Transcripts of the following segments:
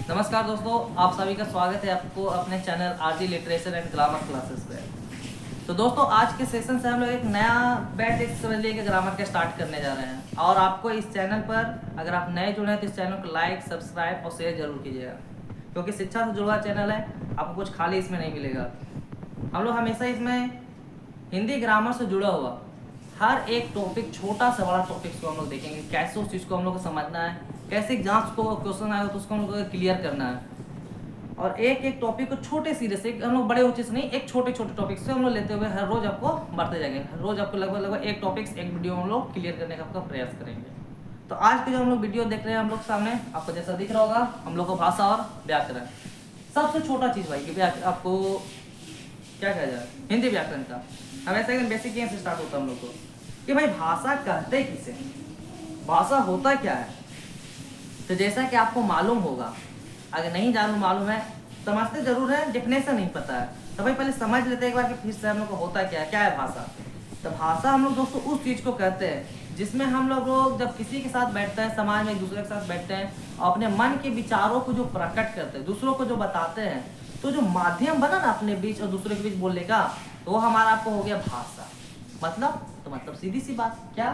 नमस्कार दोस्तों, आप सभी का स्वागत है आपको अपने channel RG literature and grammar classes पे। तो दोस्तों, आज के सेशन से हम लोग एक नया बैच समझ लीजिए ग्रामर का स्टार्ट करने जा रहे हैं। और आपको इस चैनल पर अगर आप नए जुड़े हैं तो इस चैनल को लाइक, सब्सक्राइब और शेयर जरूर कीजिएगा, क्योंकि शिक्षा से जुड़ा चैनल है, आपको कुछ खाली इसमें नहीं मिलेगा। हम लोग हमेशा इसमें हिंदी ग्रामर से जुड़ा हुआ हर एक टॉपिक, छोटा से बड़ा टॉपिक्स को हम लोग देखेंगे, कैसे उस चीज़ को हम लोग को समझना है, कैसे एग्जाम्स को क्वेश्चन आएगा तो उसको हम लोग को क्लियर करना है। और एक एक टॉपिक को छोटे सीधे से, हम लोग बड़े ऊंचे से नहीं, एक छोटे छोटे टॉपिक से हम लोग लेते हुए हर रोज आपको बढ़ते जाएंगे। हर रोज आपको लगभग एक टॉपिक्स एक वीडियो हम लोग क्लियर करने का आपका प्रयास करेंगे। तो आज के जो हम लोग वीडियो देख रहे हैं हम लोग सामने, आपको जैसा दिख रहा होगा, हम लोग को भाषा और व्याकरण। सबसे छोटा चीज़ भाई कि आपको क्या कहा जाए, हिंदी व्याकरण का हमेशा एकदम बेसिक से स्टार्ट होता है हम लोग को कि भाई भाषा कहते किसे, भाषा होता क्या है। तो जैसा कि आपको मालूम होगा, अगर नहीं मालूम है, समझते जरूर है, डेफिनेशन नहीं पता है, तो भाई पहले समझ लेते हैं एक बार कि फिर से हम लोग को होता क्या है भाषा। तो भाषा हम लोग दोस्तों उस चीज़ को कहते हैं जिसमें हम लोग जब किसी के साथ बैठते हैं, समाज में एक दूसरे के साथ बैठते हैं और अपने मन के विचारों को जो प्रकट करते हैं, दूसरों को जो बताते हैं, तो जो माध्यम बना ना अपने बीच और दूसरे के बीच बोलने का, तो वो हमारा आपको हो गया भाषा। मतलब सीधी सी बात क्या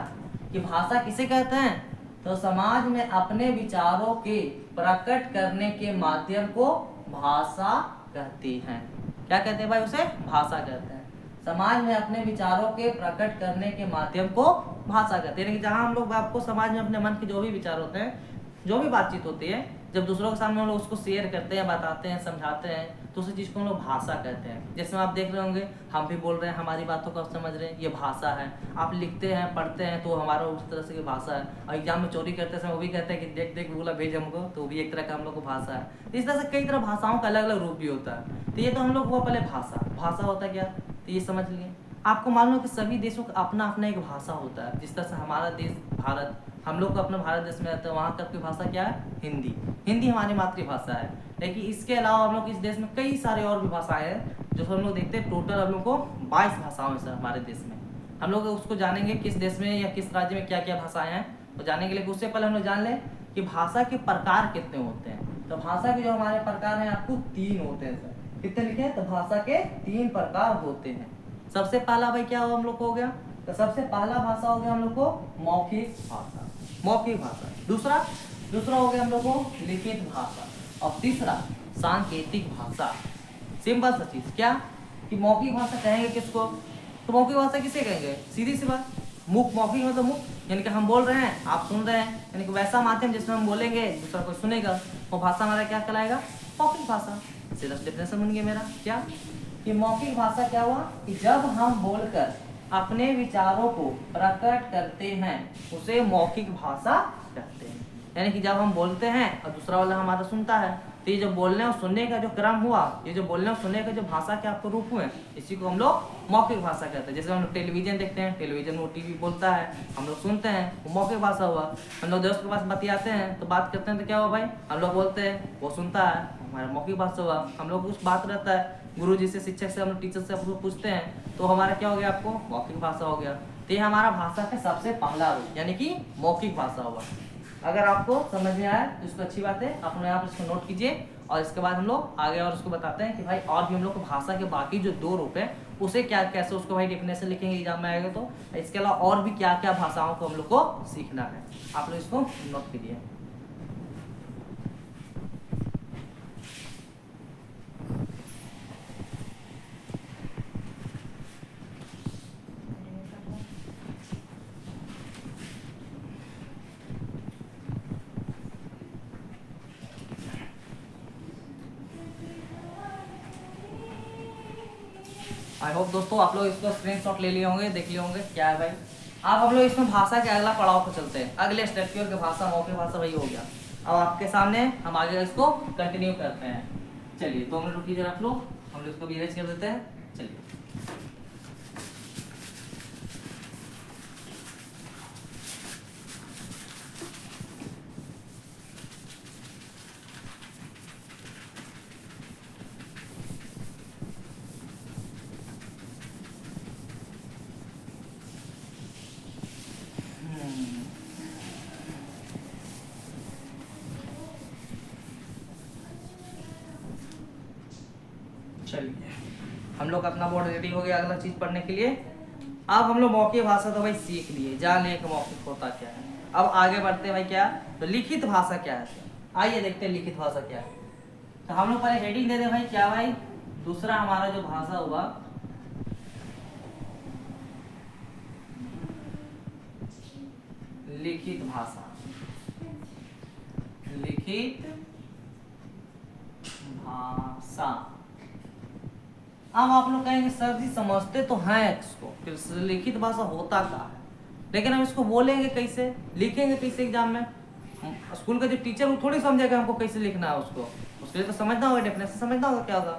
कि भाषा किसे कहते हैं, तो समाज में अपने विचारों के प्रकट करने के माध्यम को भाषा कहती हैं। क्या कहते हैं भाई, उसे भाषा कहते हैं। समाज में अपने विचारों के प्रकट करने के माध्यम को भाषा कहते हैं, जहाँ हम लोग आपको समाज में अपने मन के जो भी विचार होते हैं, जो भी बातचीत होती है, जब दूसरों के सामने हम लोग उसको शेयर करते हैं, बताते हैं, समझाते हैं, तो उसी चीज़ को हम लोग भाषा कहते हैं। जैसे आप देख रहे होंगे, हम भी बोल रहे हैं, हमारी बातों को आप समझ रहे हैं, ये भाषा है। आप लिखते हैं, पढ़ते हैं, तो हमारा उस तरह से भाषा है। और एग्जाम में चोरी करते समय वो भी कहते हैं कि देख देख बोला भेज हमको, तो वो भी एक तरह का हम लोग को भाषा है। तो इस तरह से कई तरह भाषाओं का अलग अलग रूप भी होता है। तो ये तो हम लोग को पहले भाषा होता क्या, तो ये समझ लिए। आपको मालूम है कि सभी देशों का अपना अपना एक भाषा होता है। जिस तरह से हमारा देश भारत, हम लोग को अपना भारत देश में रहते हैं, वहाँ की भाषा क्या है, हिंदी हमारी मातृभाषा है। लेकिन इसके अलावा हम लोग इस देश में कई सारे और भी भाषाएं हैं जो हम लोग देखते हैं। टोटल हम लोग को 22 भाषाओं से हमारे देश में। हम लोग उसको जानेंगे किस देश में या किस राज्य में क्या क्या भाषाएं हैं, तो जाने के लिए उससे पहले हम लोग जान लें कि भाषा के प्रकार कितने होते हैं। तो भाषा के जो हमारे प्रकार हैं आपको 3 होते हैं सर। कितने लिखे हैं, तो भाषा के 3 प्रकार होते हैं। सबसे पहला भाई क्या हो हम लोग को हो गया, तो सबसे पहला भाषा हो गया हम लोग को मौखिक भाषा। दूसरा हो गया हम लोग को लिखित भाषा, और तीसरा सांकेतिक भाषा। सिंपल सा चीज क्या कि मौखिक भाषा कहेंगे किसको, तो मौखिक भाषा किसे कहेंगे, सीधी सी बात, मौखिक मतलब मुख, यानी कि हम बोल रहे हैं, आप सुन रहे हैं, यानी कि वैसा माध्यम जिसमें हम बोलेंगे दूसरा कोई सुनेगा, वो भाषा हमारा क्या कहलाएगा, मौखिक भाषा। सीधा डेफिनेशन बन गया मेरा क्या कि मौखिक भाषा क्या हुआ कि जब हम बोलकर अपने विचारों को प्रकट करते हैं उसे मौखिक भाषा कहते हैं। यानी कि जब हम बोलते हैं और दूसरा वाला हमारा सुनता है, तो ये जो बोलने और सुनने का जो क्रम हुआ, ये जो बोलने और सुनने का जो भाषा के आपको रूप हुए, इसी को हम लोग मौखिक भाषा कहते हैं। जैसे हम लोग टेलीविजन देखते हैं, टेलीविजन वो टीवी बोलता है, हम लोग सुनते हैं, वो मौखिक भाषा हुआ। हम लोग दोस्त के पास बतियाते हैं तो बात करते हैं, तो क्या हुआ भाई, हम लोग बोलते हैं, वो सुनता है, हमारा मौखिक भाषा हुआ। हम लोग कुछ बात रहता है, गुरु जी से, शिक्षक से, हम लोग टीचर से आप लोग पूछते हैं, तो हमारा क्या हो गया, आपको मौखिक भाषा हो गया। तो ये हमारा भाषा का सबसे पहला रूप यानी कि मौखिक भाषा हुआ। अगर आपको समझ में आया तो इसको अच्छी बात है, अपने आप इसको नोट कीजिए। और इसके बाद हम लोग आगे और उसको बताते हैं कि भाई और भी हम लोग को भाषा के बाकी जो 2 रूप है उसे क्या कैसे उसको भाई डेफिनेशन लिखेंगे एग्जाम में आएगा। तो इसके अलावा और भी क्या क्या भाषाओं को हम लोग को सीखना है, आप लोग इसको नोट कीजिए। आई होप दोस्तों आप लोग इसको स्क्रीनशॉट ले लिए होंगे, देख लिए होंगे क्या है भाई। आप हम लोग इसमें भाषा के अगला पड़ाव पर चलते हैं, अगले स्टेप की ओर के भाषा, मौखिक भाषा वही हो गया। अब आपके सामने हम आगे इसको कंटिन्यू करते हैं। चलिए 2 मिनट रुकिए जरा आप लोग, हम लोग इसको भी इरेज कर देते हैं। चलिए लोग का अपना बोर्ड रेडी हो गया अगला चीज पढ़ने के लिए। अब हम लोग मौखिक भाषा तो भाई सीख लिए, जान लिए कि मौखिक होता क्या है। अब आगे बढ़ते हैं भाई क्या, तो लिखित भाषा क्या है। आइए देखते हैं लिखित भाषा क्या है। तो हम लोग पहले हेडिंग दे दें भाई, क्या भाई, दूसरा हमारा जो भाषा हुआ लिखित भाषा। लिखित भाषा। अब आप लोग कहेंगे सर जी समझते तो हैं इसको, फिर लिखित भाषा होता क्या है, लेकिन हम इसको बोलेंगे कैसे, लिखेंगे कैसे एग्जाम में। स्कूल का जो टीचर वो थोड़ी समझेगा हमको कैसे लिखना है, उसके लिए तो समझना होगा, डेफिनेशन समझना होगा क्या होगा।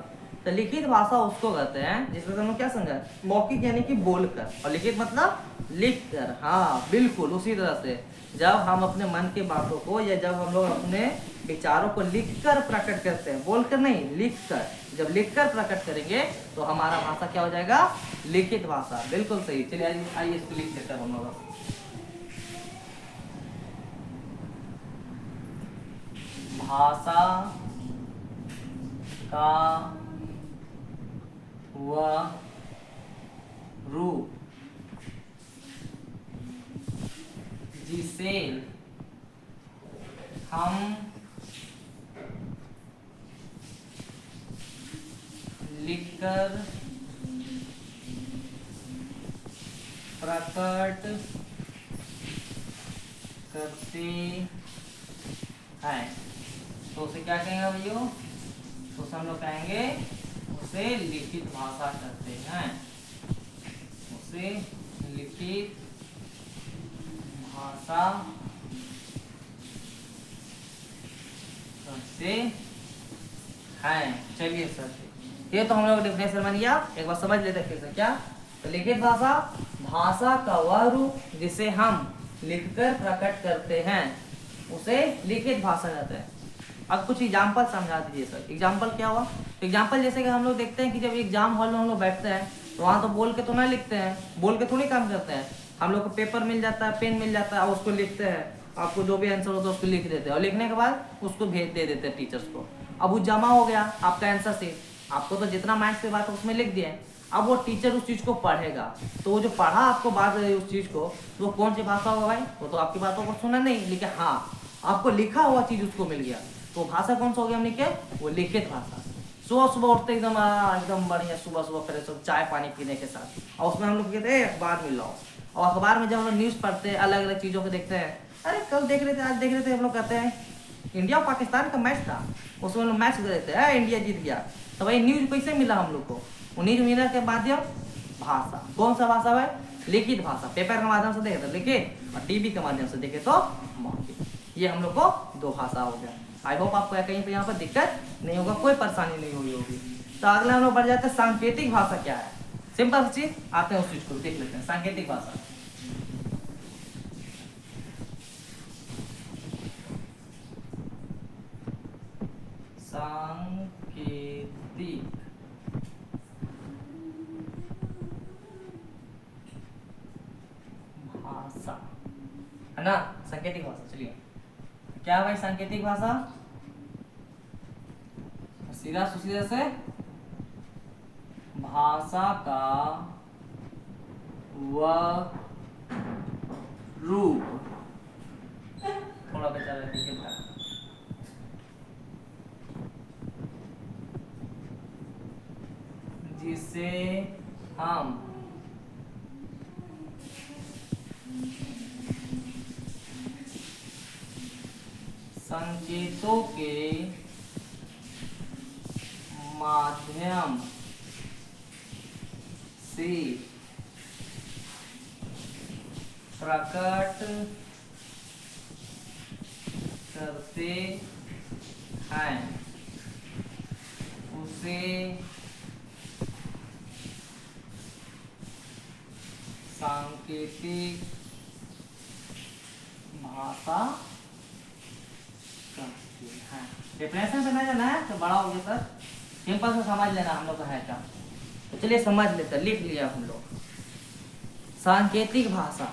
तो लिखित भाषा उसको कहते हैं जिसमें हम लोग क्या समझा, मौखिक यानी कि बोलकर, और लिखित मतलब लिख कर। हाँ बिल्कुल उसी तरह से जब हम अपने मन की बातों को या जब हम लोग अपने विचारों को लिखकर प्रकट करते हैं, बोलकर नहीं लिखकर, जब लिखकर प्रकट करेंगे तो हमारा भाषा क्या हो जाएगा, लिखित भाषा। बिल्कुल सही। चलिए आइए इसको लिख लेते हैं हम लोग। भाषा का वह रूप जिसे हम लिखकर प्रकट करते हैं, तो उसे क्या कहेंगे भैया, तो हम लोग कहेंगे उसे लिखित भाषा कहते हैं। उसे लिखित भाषा कहते हैं। चलिए सर, ये तो हम लोग डेफिनेशन बन गया, एक बार समझ लेते हैं फिर से क्या। तो लिखित भाषा, भाषा का वह रूप जिसे हम लिखकर प्रकट करते हैं, उसे लिखित भाषा कहते हैं। अब कुछ एग्जाम्पल समझा दीजिए सर। एग्जाम्पल क्या हुआ, तो एग्जाम्पल जैसे कि हम लोग देखते हैं कि जब एग्जाम हॉल में हम लोग बैठते हैं तो वहाँ तो बोल के तो नहीं लिखते हैं, बोल के थोड़ी काम करते हैं। हम लोग को पेपर मिल जाता है, पेन मिल जाता है, और उसको लिखते हैं। आपको जो भी आंसर होता है उसको लिख देते हैं, और लिखने के बाद उसको भेज दे देते हैं टीचर्स को। अब वो जमा हो गया आपका आंसर शीट, आपको तो जितना मैथ्स की बात है उसमें लिख दिया। अब वो टीचर उस चीज़ को पढ़ेगा, तो वो जो पढ़ा आपको बात उस चीज़ को, तो वो कौन सी भाषा होगा भाई, वो तो आपकी बातों को सुना नहीं, लेकिन हाँ आपको लिखा हुआ चीज़ उसको मिल गया, तो भाषा कौन सा हो गया हमने क्या, वो लिखित भाषा। सुबह सुबह उठते एकदम बढ़िया, सुबह सुबह फ्रेश चाय पानी पीने के साथ, और उसमें हम लोग कहते हैं अखबार मिल रहा हो, और अखबार में जब हम लोग न्यूज़ पढ़ते हैं, अलग अलग चीज़ों को देखते हैं। अरे कल देख रहे थे, आज देख रहे थे, हम लोग कहते हैं इंडिया और पाकिस्तान का मैच था, उसमें हम लोग मैच देते हैं, इंडिया जीत गया। तो भाई न्यूज़ कैसे मिला हम लोग को, वो न्यूज़ मिलने के माध्यम भाषा। कौन सा भाषा है, लिखित भाषा। पेपर के माध्यम से देखे तो लिखित, और टीवी के माध्यम से देखे तो मौखिक। ये हम लोग को दो भाषा हो गया। आई होप आपको कहीं पे यहाँ पर दिक्कत नहीं होगा, कोई परेशानी नहीं हुई होगी। तो अगले हम लोग बढ़ जाते हैं सांकेतिक भाषा क्या है। सिंपल चीज आते हैं, उस चीज को देख लेते हैं। सांकेतिक भाषा, सांकेतिक भाषा है ना, सांकेतिक भाषा। चलिए क्या है भाई सांकेतिक भाषा, सीधा सुसीधा से भाषा का वह रूप, थोड़ा बेचारा ठीक है, जिसे हम संकेतों के माध्यम से प्रकट करते हैं, उसे सांकेतिक भाषा कहते हैं। डेफिनेशन समझ लेना है तो बड़ा हो गया सर, सिंपल से समझ लेना हम लोग का है क्या। तो चलिए समझ लेते, लिख लिया हम लोग। सांकेतिक भाषा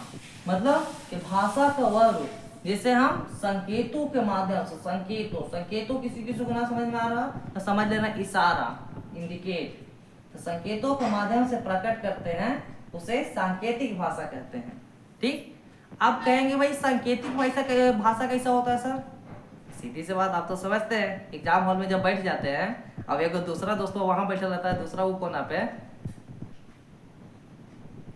मतलब कि भाषा का वह रूप जिसे हम संकेतों के माध्यम से, संकेतों किसी किसी को ना समझ में आ रहा तो समझ लेना, इशारा, इंडिकेट, तो संकेतों के माध्यम से प्रकट करते हैं उसे सांकेतिक भाषा कहते हैं। ठीक, अब कहेंगे भाई सांकेतिक भाषा कैसा होता है सर? सीधी सी बात, आप तो समझते हैं एग्जाम हॉल में जब बैठ जाते हैं, अब एक दूसरा दोस्तों वहां बैठा रहता है, दूसरा वो कोना पे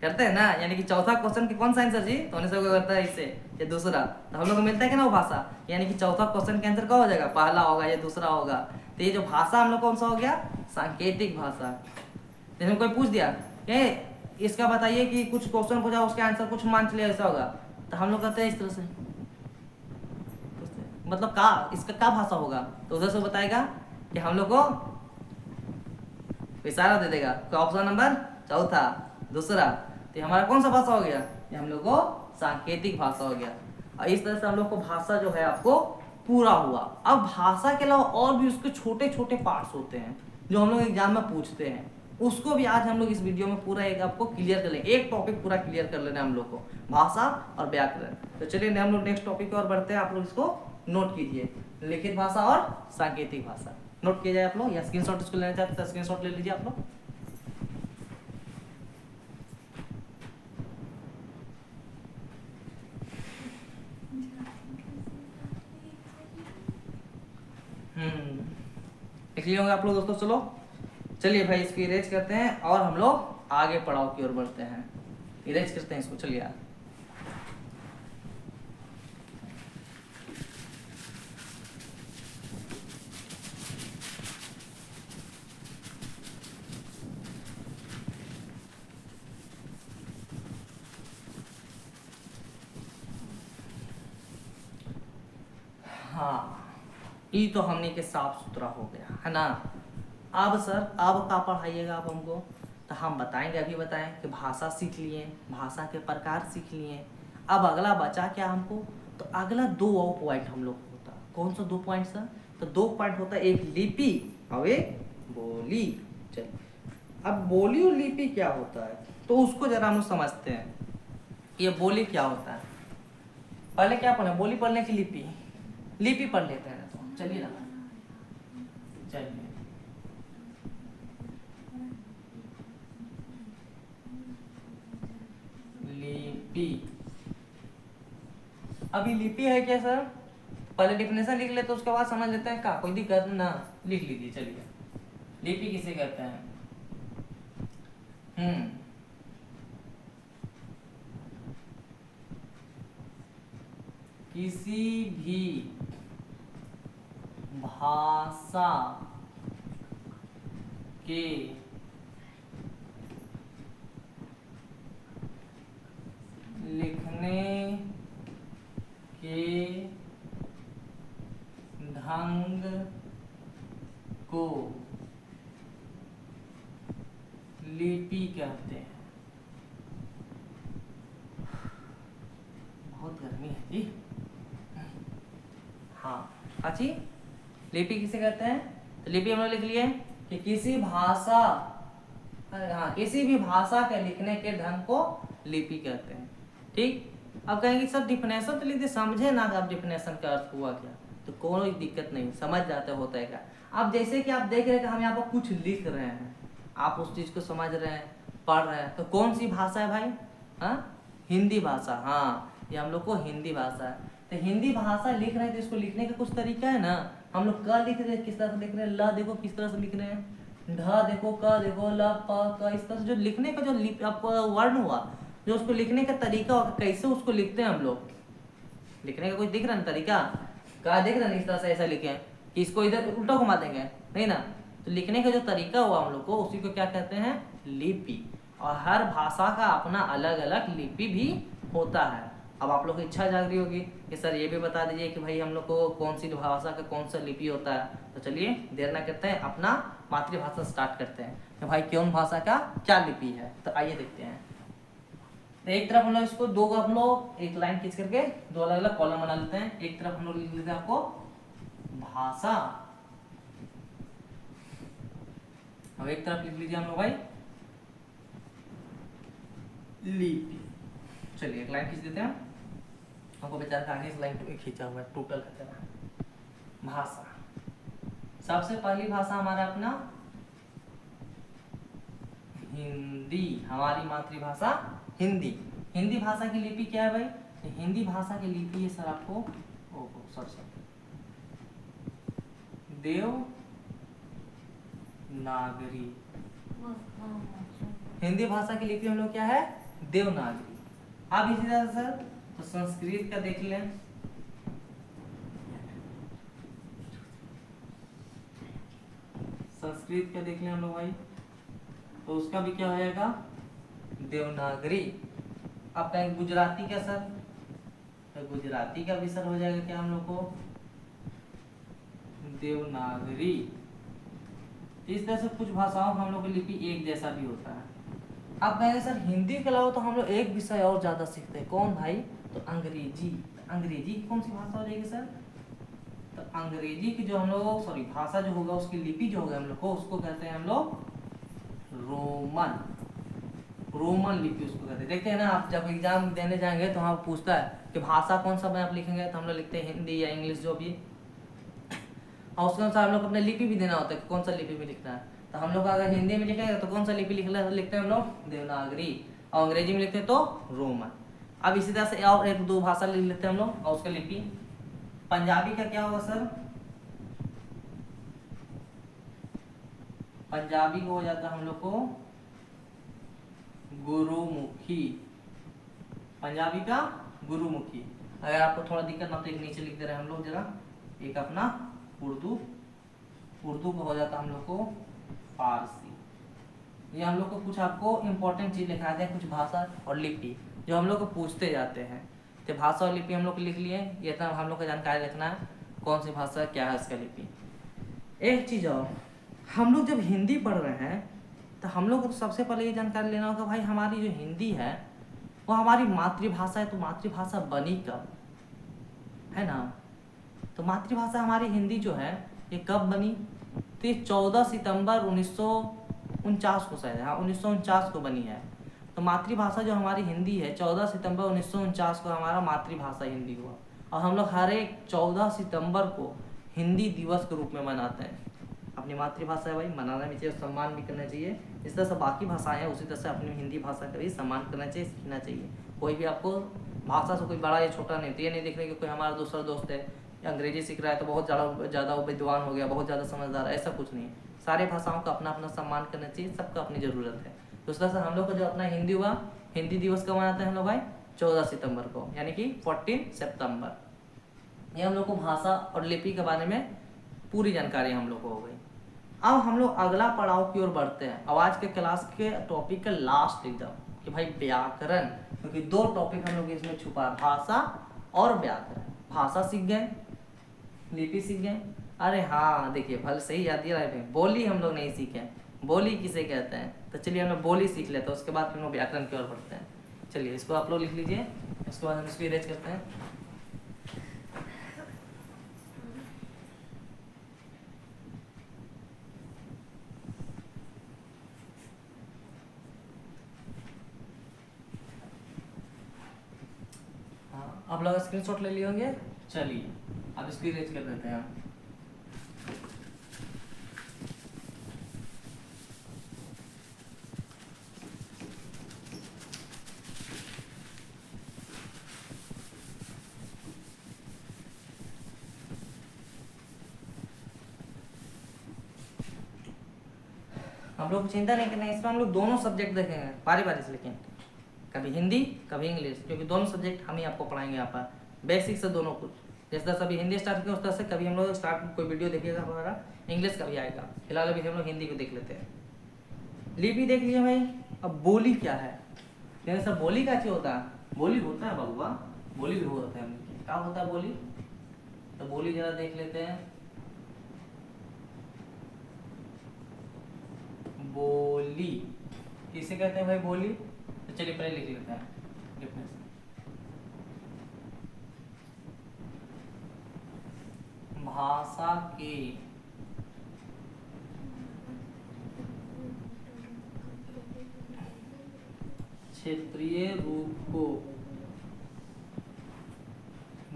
करते हैं ना, यानी कि चौथा क्वेश्चन की कौन सा आंसर जी, तो उन्हें सब करता है इससे ये दूसरा, तो हम लोग को मिलता है कि ना वो भाषा, यानी कि चौथा क्वेश्चन के आंसर क्या हो जाएगा, पहला होगा या दूसरा होगा। तो ये जो भाषा हम लोग कौन सा हो गया, सांकेतिक भाषा। जैसे कोई पूछ दिया ये इसका बताइए कि कुछ क्वेश्चन पूछा उसके आंसर कुछ मान चलिए ऐसा होगा, तो हम लोग कहते हैं इस तरह से, मतलब का इसका क्या भाषा होगा, तो उधर से बताएगा कि हम लोग को इशारा दे देगा कि ऑप्शन नंबर चौथा, दूसरा, तो हमारा कौन सा भाषा हो गया, ये हम लोग को सांकेतिक भाषा हो गया। और इस तरह से हम लोग को भाषा जो है आपको पूरा हुआ। अब भाषा के अलावा और भी उसके छोटे छोटे पार्ट्स होते हैं जो हम लोग एग्जाम में पूछते हैं, उसको भी आज हम लोग इस वीडियो में पूरा एक आपको क्लियर कर लेंगे, एक टॉपिक पूरा क्लियर कर लेना है हम लोग को, भाषा और व्याकरण। तो चलिए हम लोग नेक्स्ट टॉपिक की ओर बढ़ते हैं, आप लोग इसको नोट कीजिए, लिखित भाषा और सांकेतिक भाषा नोट किया जाए आप लोग, या स्क्रीनशॉट इसको लेना चाहते हैं स्क्रीनशॉट ले लीजिए आप लोग। लिख लिए होंगे आप लोग दोस्तों। चलो चलिए भाई इसको इरेज करते हैं और हम लोग आगे पड़ाव की ओर बढ़ते हैं, इरेज करते हैं इसको, चलिए यार। हाँ, ये तो हमने के साफ सुथरा हो गया है ना। अब सर अब क्या पढ़ाइएगा आप हमको, तो हम बताएंगे, अभी बताएं कि भाषा सीख लिए, भाषा के प्रकार सीख लिए। अब अगला बचा क्या हमको, तो अगला दो और पॉइंट हम लोग होता, कौन सा दो पॉइंट सर, तो दो पॉइंट होता है, एक लिपि और एक बोली। चलिए अब बोली और लिपि क्या होता है, तो उसको जरा हम लोग समझते हैं। ये बोली क्या होता है, पहले क्या पढ़े, बोली पढ़ने की लिपि, लिपि पढ़ लेते हैं, तो चलिए ना, चलिए लिपि। अभी लिपि है क्या सर, पहले डिफिनेशन लिख लेते उसके बाद समझ लेते हैं, क्या कोई दिक्कत ना, लिख लीजिए। चलिए लिपि किसे कहते हैं, किसी भी भाषा के लिखने के ढंग को लिपि कहते हैं। बहुत गर्मी है जी। हाँ अच्छी, लिपि किसे कहते हैं, तो लिपि हमने लिख लिए कि किसी भाषा, हाँ किसी भी भाषा के लिखने के ढंग को लिपि कहते हैं। ठीक, अब कहेंगे सर डिफिनेशन तो लिख दे, समझे ना आप डिफिनेशन का अर्थ हुआ क्या, तो कोई दिक्कत नहीं, समझ जाते होता है क्या। अब जैसे कि आप देख रहे हैं कि हम यहाँ पर कुछ लिख रहे हैं, आप उस चीज को समझ रहे हैं, पढ़ रहे हैं, तो कौन सी भाषा है भाई, हाँ हिंदी भाषा। हाँ ये हम लोग को हिंदी भाषा है, तो हिंदी भाषा लिख रहे हैं, तो इसको लिखने का कुछ तरीका है ना। हम लोग क लिख रहे हैं, किस तरह से लिख रहे हैं, ल देखो किस तरह से लिख रहे हैं, ढ देखो, क देखो, ल प क, इस तरह से जो लिखने का जो आपको वर्ण हुआ, जो उसको लिखने का तरीका होगा, कैसे उसको लिखते हैं हम लोग, लिखने का कुछ दिख रहा है तरीका, क्या दिख रहा है, इस तरह से ऐसा लिखे कि इसको इधर उल्टा घुमा देंगे, नहीं ना। तो लिखने का जो तरीका हुआ हम लोग को, उसी को क्या कहते हैं, लिपि। और हर भाषा का अपना अलग अलग लिपि भी होता है। अब आप लोग की इच्छा जाग रही होगी कि सर ये भी बता दीजिए कि भाई हम लोग को कौन सी भाषा का कौन सा लिपि होता है। तो चलिए देर ना करते हैं, अपना मातृभाषा स्टार्ट करते हैं कि भाई कौन भाषा का क्या लिपि है। तो आइए देखते हैं। तो एक तरफ हम लोग इसको दो, हम लोग एक लाइन खींच करके दो अलग अलग कॉलम बना लेते हैं। एक तरफ हम लोग लिख लेते हैं आपको भाषा, अब एक तरफ लिख लीजिए हम लोग भाई लिपि। चलिए एक लाइन खींच देते हैं, हमको बेचारा का आगे इस लाइन को खींचा हुआ है टोटल का तरह। भाषा, सबसे पहली भाषा हमारा अपना हिंदी, हमारी मातृभाषा हिंदी। हिंदी भाषा की लिपि क्या है भाई? हिंदी भाषा की लिपि है सर आपको, ओहो सॉरी, देवनागरी। हिंदी भाषा की लिपि हम लोग क्या है? देवनागरी। अब इसी तरह सर तो संस्कृत का देख लें। संस्कृत का देख लें हम लोग भाई, तो उसका भी क्या हो जाएगा? देवनागरी। अब कहें गुजराती का सर, तो गुजराती का भी सर हो जाएगा क्या हम लोग को? देवनागरी। इस तरह से कुछ भाषाओं का हम लोग की लिपि एक जैसा भी होता है। अब कहेंगे सर हिंदी के अलावा तो हम लोग एक विषय और ज्यादा सीखते हैं, कौन भाई? तो अंग्रेजी। अंग्रेजी कौन सी भाषा हो जाएगी सर? तो अंग्रेजी की जो हम लोग सॉरी भाषा जो होगा उसकी लिपि जो होगा हम लोग को, उसको कहते हैं हम लोग रोमन। रोमन लिपि उसको कहते हैं। देखते हैं ना, आप जब एग्जाम देने जाएंगे तो वहाँ पूछता है कि भाषा कौन सा में आप लिखेंगे, तो हम लोग लिखते हैं हिंदी या इंग्लिश जो भी, और उसके अनुसार हम लोग अपने लिपि भी देना होता है कि कौन सा लिपि में लिखना है। तो हम लोग अगर हिंदी में लिखेंगे तो कौन सा लिपि लिखते हैं हम लोग? देवनागरी। और अंग्रेजी में लिखते हैं तो रोमन। अब इसी तरह से और एक दो भाषा लिख लेते हैं हम लोग और उसका लिपि। पंजाबी का क्या होगा सर? पंजाबी को हो जाता है हम लोग को गुरुमुखी। पंजाबी का गुरुमुखी। अगर आपको थोड़ा दिक्कत ना तो एक नीचे लिख दे रहे हैं हम लोग जरा, एक अपना उर्दू। उर्दू को हो जाता हम लोग को फारसी। ये हम लोग को कुछ आपको इम्पोर्टेंट चीज लिखा दें, कुछ भाषा और लिपि जो हम लोग को पूछते जाते हैं। तो भाषा और लिपि हम लोग लिख लिए, ये इतना हम लोग को जानकारी रखना है कौन सी भाषा क्या है इसका लिपि। एक चीज और, हम लोग जब हिंदी पढ़ रहे हैं तो हम लोग को सबसे पहले ये जानकारी लेना होगा भाई हमारी जो हिंदी है वो हमारी मातृभाषा है, तो मातृभाषा बनी कब, है ना? तो मातृभाषा हमारी हिंदी जो है ये कब बनी? तो ये 14 सितंबर 1949 को शायद, हाँ 1949 को बनी है। तो मातृभाषा जो हमारी हिंदी है 14 सितंबर 1949 को हमारा मातृभाषा हिंदी हुआ। और हम लोग हर एक 14 सितंबर को हिंदी दिवस के रूप में मनाते हैं। अपनी मातृभाषा है भाई, मनाना भी चाहिए, सम्मान भी करना चाहिए। इस तरह से बाकी भाषाएं हैं उसी तरह से अपनी हिंदी भाषा का भी सम्मान करना चाहिए, सीखना चाहिए। कोई भी आपको भाषा से कोई बड़ा या छोटा नहीं, तो ये नहीं देख रहे कि कोई हमारा दूसरा दोस्त है अंग्रेजी सीख रहा है तो बहुत ज़्यादा विद्वान हो गया, बहुत ज़्यादा समझदार है, ऐसा कुछ नहीं है। सारे भाषाओं का अपना अपना सम्मान करना चाहिए, सबका अपनी ज़रूरत है। तो उस तरह से हम लोग को जो अपना हिंदी हुआ, हिंदी दिवस कब मनाते हैं हम लोग भाई? 14 सितंबर को, यानी कि 14 सितंबर। ये हम लोग को भाषा और लिपि के बारे में पूरी जानकारी हम लोग को हो गई। अब हम लोग अगला पड़ाव की ओर बढ़ते हैं। अब आज के क्लास के टॉपिक का लास्ट एकदम कि भाई व्याकरण, क्योंकि दो टॉपिक हम लोग इसमें छुपा है, भाषा और व्याकरण। भाषा सीख गए, लिपि सीख गए, अरे हाँ देखिए भले सही याद दिया है, बोली हम लोग नहीं सीखे। बोली किसे कहते हैं? तो चलिए हम लोग बोली सीख लेते हैं, उसके बाद हम लोग व्याकरण की ओर बढ़ते हैं। चलिए इसको आप लोग लिख लीजिए, इसके बाद हम इसको इरेज करते हैं। आप लोग स्क्रीनशॉट ले लिए होंगे। चलिए अब इसको इरेज कर देते हैं। हम लोग चिंता नहीं करना, इसमें हम लोग दोनों सब्जेक्ट देखेंगे बारी बारी से, लेकिन कभी हिंदी कभी इंग्लिश, क्योंकि दोनों सब्जेक्ट हम ही आपको पढ़ाएंगे यहाँ पर बेसिक से दोनों कुछ। जिस तरह से अभी हिंदी स्टार्ट किया उस तरह से कभी हम लोग स्टार्ट कोई वीडियो देखिएगा हमारा इंग्लिश का भी आएगा। फिलहाल अभी हम लोग हिंदी को देख लेते हैं। लिपि देख लिया भाई, अब बोली क्या है? जैसे सब बोली का चीज होता है, बोली होता है बबुआ, बोली भी होता है। क्या होता है बोली? तो बोली जरा देख लेते हैं। बोली किसे कहते हैं भाई बोली? तो चलिए पहले लिख लेते हैं डिफरेंस। भाषा के क्षेत्रीय रूप को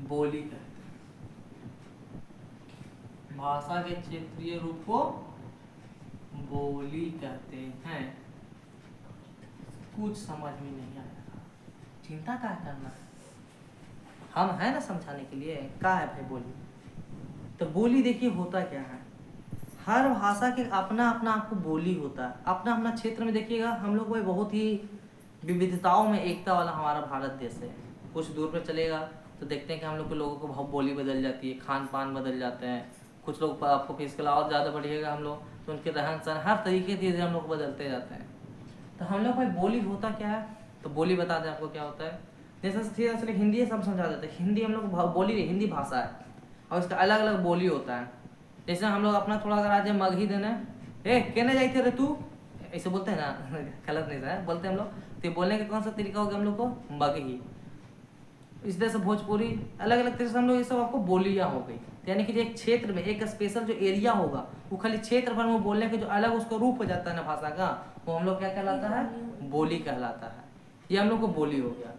बोली कहते हैं। भाषा के क्षेत्रीय रूप को बोली कहते हैं। कुछ समझ में नहीं आया, चिंता क्या करना है, हम है ना समझाने के लिए। क्या है भाई बोली? तो बोली देखिए होता क्या है, हर भाषा के अपना अपना आपको बोली होता है, अपना अपना क्षेत्र में देखिएगा। हम लोग भाई बहुत ही विविधताओं में एकता वाला हमारा भारत देश है। कुछ दूर पर चलेगा तो देखते हैं कि हम लोग के लोगों को बहुत बोली बदल जाती है, खान पान बदल जाते हैं। कुछ लोग आपको इसके अलावा और ज़्यादा बढ़िएगा हम लोग तो उनके रहन सहन हर तरीके धीरे धीरे हम लोग बदलते जाते हैं। तो हम लोग भाई बोली होता क्या है, तो बोली बता दें आपको क्या होता है। जैसे सीधे हिंदी सब समझा देते हैं, हिंदी हम लोग बोली हिंदी भाषा है और इसका अलग अलग बोली होता है। जैसे हम लोग अपना थोड़ा अगर आज मगही देना ए कहने जाते रे तू, ऐसे बोलते हैं ना गलत नहीं था बोलते हैं हम लोग। तो बोलने का कौन सा तरीका होगा हम लोग को, मगही। इस तरह से भोजपुरी अलग अलग तरीके से हम लोग ये सब आपको बोलियाँ हो गई। यानी कि जो एक क्षेत्र में एक स्पेशल जो एरिया होगा वो खाली क्षेत्र भर में बोलने के जो अलग उसका रूप हो जाता है ना भाषा का, वो हम लोग क्या कहलाता है, बोली कहलाता है। ये हम लोग को बोली हो गया।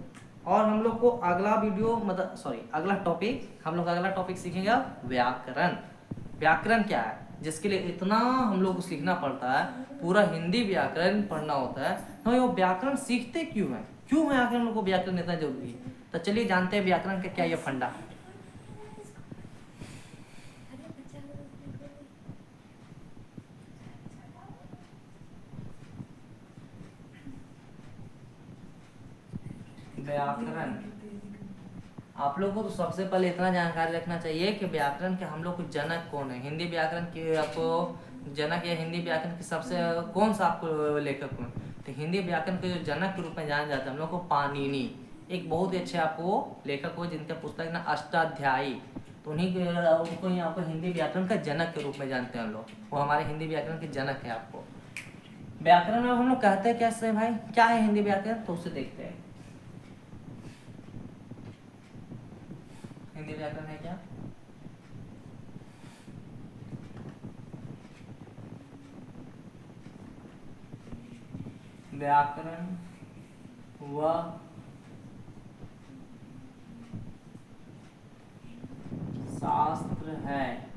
और हम लोग को अगला वीडियो मतलब सॉरी अगला टॉपिक, हम लोग अगला टॉपिक सीखेंगे व्याकरण। व्याकरण क्या है, जिसके लिए इतना हम लोग को सीखना पड़ता है, पूरा हिंदी व्याकरण पढ़ना होता है। तो ये व्याकरण सीखते क्यों है, क्यों है आखिर हम लोग को व्याकरण इतना जरूरी है? तो चलिए जानते हैं व्याकरण का क्या ये फंडा है। व्याकरण आप लोगों को तो सबसे पहले इतना जानकारी रखना चाहिए कि व्याकरण के हम लोग को जनक कौन है। हिंदी व्याकरण के आपको जनक या हिंदी व्याकरण के सबसे कौन सा आपको लेखक कौन? तो हिंदी व्याकरण के जो जनक के रूप में जाना जाता है हम लोग को पाणिनि, एक बहुत ही अच्छे आपको लेखक हो जिनका पुस्तक ना अष्टाध्यायी। तो उन्हीं उनको ही आपको हिंदी व्याकरण का जनक के रूप में जानते हैं हम लोग, वो हमारे हिंदी व्याकरण के जनक है। आपको व्याकरण में हम लोग कहते हैं कैसे भाई, क्या है हिंदी व्याकरण, तो उसे देखते हैं। हिंदी व्याकरण है क्या? व्याकरण वह शास्त्र है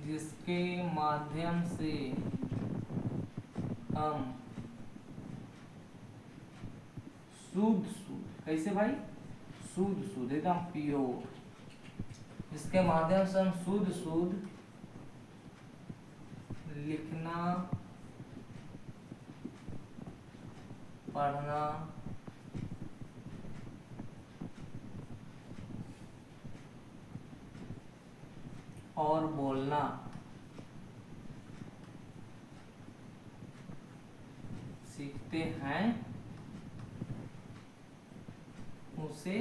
जिसके माध्यम से हम शुद्ध कैसे भाई, शुद्ध एकदम प्योर, जिसके माध्यम से हम शुद्ध लिखना पढ़ना और बोलना सीखते हैं, उसे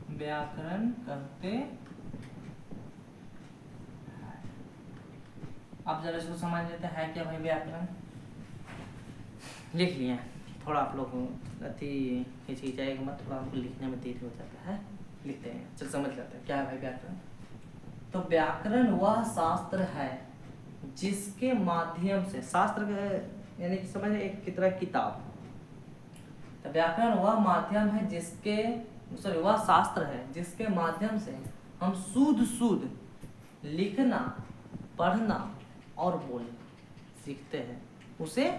व्याकरण कहते हैं। आप जरा इसको समझ लेते हैं क्या भाई व्याकरण। लिख लिए थोड़ा आप लोग अति हिचकिचाएगा मत, थोड़ा आपको लिखने में देरी हो जाता है, लिखते हैं चल समझ लेते हैं क्या है भाई व्याकरण। तो व्याकरण वह शास्त्र है जिसके माध्यम से, शास्त्र यानी कि समझ एक की तरह किताब। तो व्याकरण वह माध्यम है जिसके वह शास्त्र है जिसके माध्यम से हम शुद्ध लिखना पढ़ना और बोलना सीखते हैं, उसे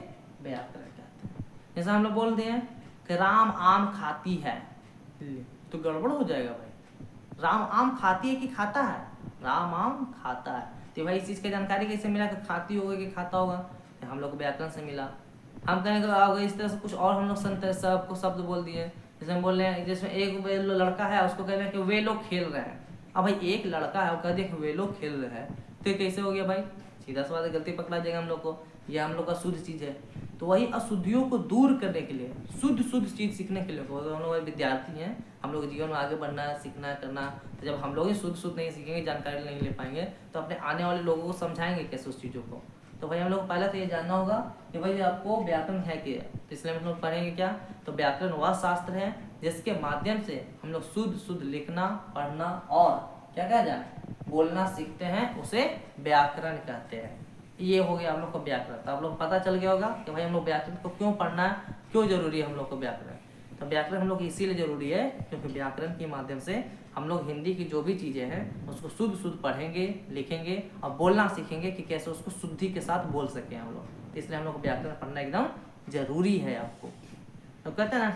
व्याकरण कहते हैं। जैसे हम लोग बोल दिए कि राम आम खाती है, तो गड़बड़ हो जाएगा भाई। राम आम खाती है कि खाता है, राम आम खाता है। तो भाई इस चीज़ की जानकारी कैसे मिला कि खाती होगा कि खाता होगा, तो हम लोग को व्याकरण से मिला। हम कहेंगे इस तरह से कुछ और हम लोग सबको शब्द बोल दिए। जैसे हम बोल रहे हैं जिसमें एक लड़का है उसको कह रहे हैं कि वे लोग खेल रहे हैं। अब भाई एक लड़का है वो कह दिया कि वे लोग खेल रहे हैं, तो ये कैसे हो गया भाई, सीधा सा बात गलती पकड़ा जाएगा हम लोग को, ये हम लोग का शुद्ध चीज़ है। तो वही अशुद्धियों को दूर करने के लिए शुद्ध चीज़ सीखने के लिए हम लोग विद्यार्थी हैं, हम लोग जीवन में आगे बढ़ना है, सीखना है, करना। तो जब हम लोग ही शुद्ध नहीं सीखेंगे, जानकारी नहीं ले पाएंगे, तो अपने आने वाले लोगों को समझाएंगे कैसे उस चीज़ों को। तो भाई हम लोग पहले तो ये जानना होगा कि भाई आपको व्याकरण है क्या, तो इसलिए हम लोग पढ़ेंगे क्या। तो व्याकरण वह शास्त्र है जिसके माध्यम से हम लोग शुद्ध लिखना पढ़ना और क्या कहा जाए बोलना सीखते हैं, उसे व्याकरण कहते हैं। ये हो गया हम लोग को व्याकरण। तो आप लोग पता चल गया होगा कि भाई हम लोग व्याकरण को क्यों पढ़ना है, क्यों जरूरी है हम लोग को व्याकरण? तो व्याकरण हम लोग इसीलिए जरूरी है क्योंकि व्याकरण के माध्यम से हम लोग हिंदी की जो भी चीज़ें हैं उसको शुद्ध शुद्ध पढ़ेंगे, लिखेंगे और बोलना सीखेंगे कि कैसे उसको शुद्धि के साथ बोल सकें हम लोग। इसलिए हम लोग को व्याकरण पढ़ना एकदम जरूरी है आपको। तो कहते हैं ना,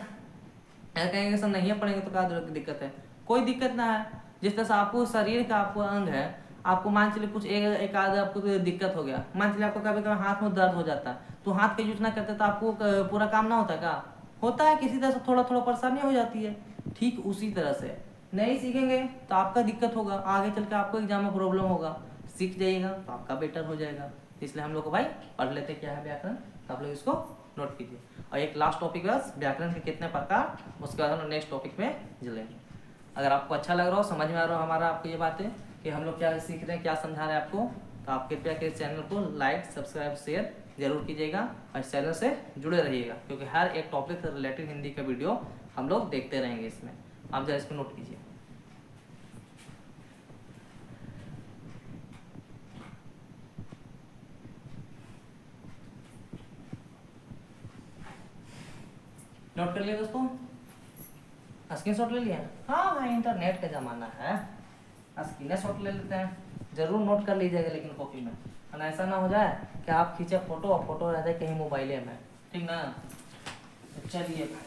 ऐसा कहेंगे सर नहीं पढ़ेंगे तो क्या दिक्कत है? कोई दिक्कत ना है। जिस तरह से आपको शरीर का आपको अंग है, आपको मान चलिए कुछ एक आध आपको दिक्कत हो गया, मान चलिए आपको कभी कभी हाथ में दर्द हो जाता है, तो हाथ का यूज ना करते तो आपको पूरा काम ना होता क्या? होता है, किसी तरह से थोड़ा थोड़ा परेशानी हो जाती है। ठीक उसी तरह से नहीं सीखेंगे तो आपका दिक्कत होगा, आगे चल के आपको एग्जाम में प्रॉब्लम होगा। सीख जाइएगा तो आपका बेटर हो जाएगा। इसलिए हम लोग को भाई पढ़ लेते क्या है व्याकरण, तो आप लोग इसको नोट कीजिए। और एक लास्ट टॉपिक बस, व्याकरण के कितने प्रकार, उसके बाद हम लोग नेक्स्ट टॉपिक में चलेंगे। अगर आपको अच्छा लग रहा हो, समझ में आ रहा हो हमारा आपको ये बातें कि हम लोग क्या सीख रहे हैं, क्या समझा रहे हैं आपको, तो आप कृपया के चैनल को लाइक, सब्सक्राइब, शेयर जरूर कीजिएगा और इस चैनल से जुड़े रहिएगा क्योंकि हर एक टॉपिक से रिलेटेड हिंदी का वीडियो हम लोग देखते रहेंगे इसमें। आप जरा इसको नोट कीजिए। नोट कर लिया दोस्तों? स्क्रीन शॉट ले लिया? हाँ भाई, इंटरनेट का ज़माना है, स्क्रीन शॉट ले लेते हैं। जरूर नोट कर लीजिएगा लेकिन कॉपी में, और ऐसा ना हो जाए कि आप खींचे फोटो और फोटो रह जाए कहीं मोबाइल में, ठीक ना? तो चलिए भाई,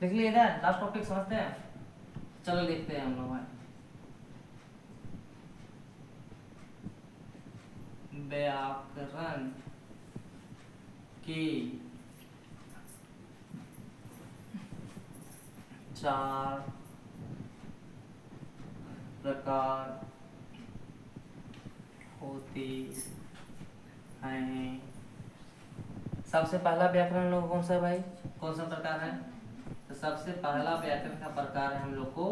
देख लीजिएगा। लास्ट टॉपिक समझते हैं, चलो देखते हैं हम लोग भाई। व्याकरण की 4 प्रकार होती हैं। सबसे पहला व्याकरण लोग कौन सा है भाई, कौन सा प्रकार है? तो सबसे पहला व्याकरण का प्रकार है हम लोग को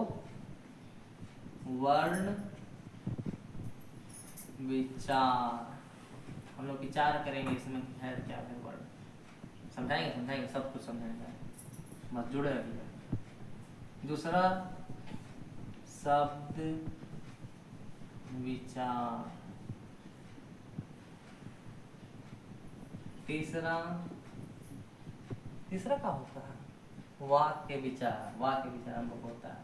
वर्ण विचार। हम लोग विचार करेंगे इसमें है क्या है वर्ण, समझाएंगे समझाएंगे सब कुछ समझाएंगे, बस जुड़े रहिए। दूसरा शब्द विचार। तीसरा क्या होता है? वाक्य विचार। वाक्य विचार हम लोग होता है।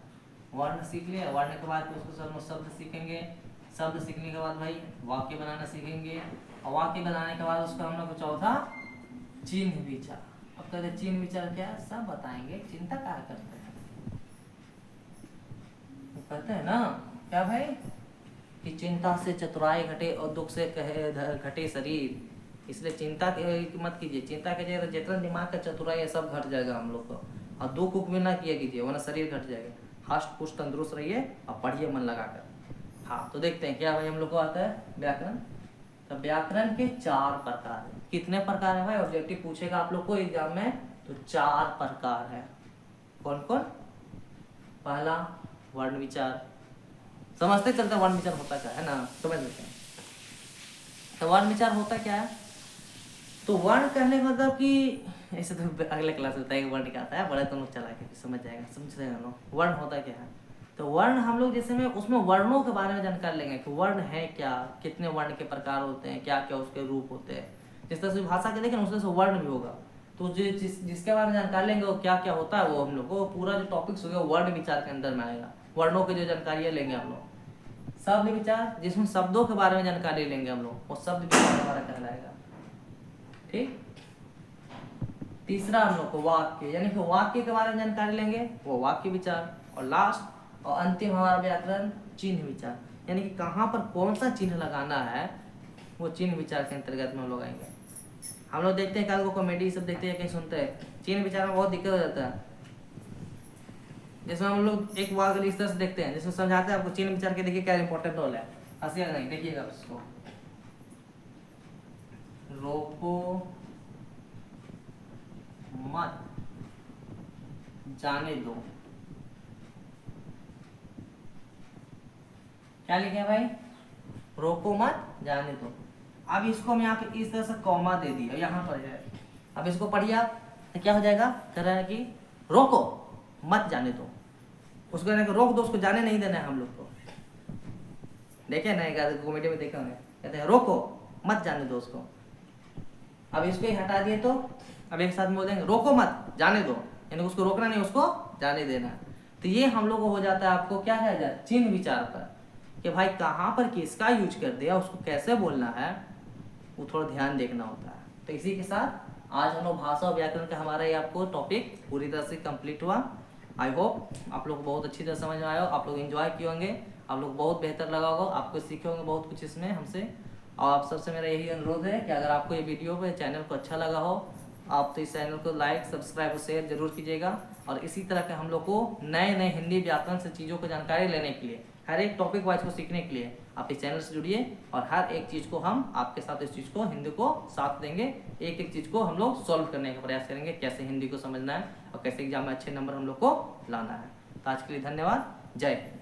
वर्ण सीख लिया, वर्ण के बाद उसको शब्द सीखेंगे, शब्द सीखने के बाद भाई वाक्य बनाना सीखेंगे, और वाक्य बनाने के बाद उसको हम लोग को चौथा चिन्ह विचार। अब कहते चिन्ह विचार क्या है, सब बताएंगे, चिंता क्या करते हैं। तो कहते हैं ना क्या भाई कि चिंता से चतुराई घटे और दुख से घटे शरीर। इसलिए चिंता मत कीजिए, चिंता कीजिएगा तो जितना दिमाग का चतुराई है सब घट जाएगा हम लोग को, और दुख उख भी ना किया कीजिए वरना शरीर घट जाएगा। हष्ट पुष्ट तंदुरुस्त रहिए और पढ़िए मन लगाकर। हाँ, तो देखते हैं क्या भाई हम लोग को आता है व्याकरण। तो व्याकरण के 4 प्रकार है। कितने प्रकार है भाई? ऑब्जेक्टिव पूछेगा आप लोग को एग्जाम में, तो 4 प्रकार है। कौन कौन? पहला वर्ण विचार, समझते चलते वर्ण विचार होता क्या है ना, समझ लेते हैं। तो वर्ण विचार होता क्या है? तो वर्ण कहने का मतलब कि ऐसे तो अगले क्लास में बताएंगे वर्ण क्या आता है, बड़े तो लोग चला के समझ जाएगा, समझ रहे हैं लोग वर्ण होता क्या है। तो वर्ण हम लोग जैसे में उसमें वर्णों के बारे में जानकारी लेंगे कि वर्ण है क्या, कितने वर्ण के प्रकार होते हैं, क्या क्या उसके रूप होते हैं। जिस तरह से भाषा के देखें उस तरह से वर्ण भी होगा, तो जिसके बारे में जानकारी लेंगे वो क्या क्या होता है, वो हम लोग को पूरा जो टॉपिक्स होगा वर्ण विचार के अंदर में आएगा। वर्णों की जो जानकारियाँ लेंगे हम लोग। शब्द विचार, जिसमें शब्दों के बारे में जानकारी लेंगे हम लोग, वो शब्द विचार हमारा कहलाएगा, ठीक। तीसरा हम लोग को वाक्य, यानी कि वाक्य के बारे में जानकारी लेंगे, वो वाक्य विचार। और लास्ट और अंतिम हमारा व्याकरण चिन्ह विचार, यानी कि कहाँ पर कौन सा चिन्ह लगाना है, वो चिन्ह विचार के अंतर्गत में हम लोग आएंगे। हम लोग देखते हैं क्या कॉमेडी सब देखते हैं, कहीं सुनते हैं, चिन्ह विचार में बहुत दिक्कत हो जाता है। जिसमें हम लोग एक वाक्य इस तरह से देखते हैं जिसमें समझाते हैं आपको चिन्ह विचार के, देखिए क्या इंपॉर्टेंट रोल है, हंसिएगा नहीं, देखिएगा उसको। रोको मत जाने दो, क्या लिखे भाई? रोको मत जाने दो। अब इसको हम यहाँ पे इस तरह से कॉमा दे दिया, यहाँ पर है। अब इसको पढ़िया तो क्या हो जाएगा, कह रहा है कि रोको मत जाने दो उसको, कहने का रोक दो उसको, जाने नहीं देना है हम लोग को। देखे ना कॉमेडी में देखे होंगे, कहते हैं रोको मत जाने दो उसको। अब इसको ही हटा दिए तो अब एक साथ बोल देंगे रोको मत जाने दो, यानी उसको रोकना नहीं, उसको जाने देना। तो ये हम लोग को हो जाता है, आपको क्या कहा जाए, चिन्ह विचार पर, कि भाई कहाँ पर किसका यूज कर दिया, उसको कैसे बोलना है, वो थोड़ा ध्यान देखना होता है। तो इसी के साथ आज हम लोग भाषा और व्याकरण का हमारा ये आपको टॉपिक पूरी तरह से कंप्लीट हुआ। आई होप आप लोग को बहुत अच्छी तरह समझ में आया हो, आप लोग एंजॉय किए होंगे, आप लोग बहुत बेहतर लगा होगा, आपको सीखे होंगे बहुत कुछ इसमें हमसे। और आप सबसे मेरा यही अनुरोध है कि अगर आपको ये वीडियो पे चैनल को अच्छा लगा हो, आप तो इस चैनल को लाइक सब्सक्राइब और शेयर जरूर कीजिएगा। और इसी तरह के हम लोग को नए नए हिंदी व्याकरण से चीज़ों को जानकारी लेने के लिए, हर एक टॉपिक वाइज को सीखने के लिए आप इस चैनल से जुड़िए, और हर एक चीज़ को हम आपके साथ इस चीज़ को हिंदी को साथ देंगे, एक एक चीज़ को हम लोग सॉल्व करने का प्रयास करेंगे, कैसे हिंदी को समझना है और कैसे एग्जाम में अच्छे नंबर हम लोग को लाना है। तो आज के लिए धन्यवाद, जय हिंद।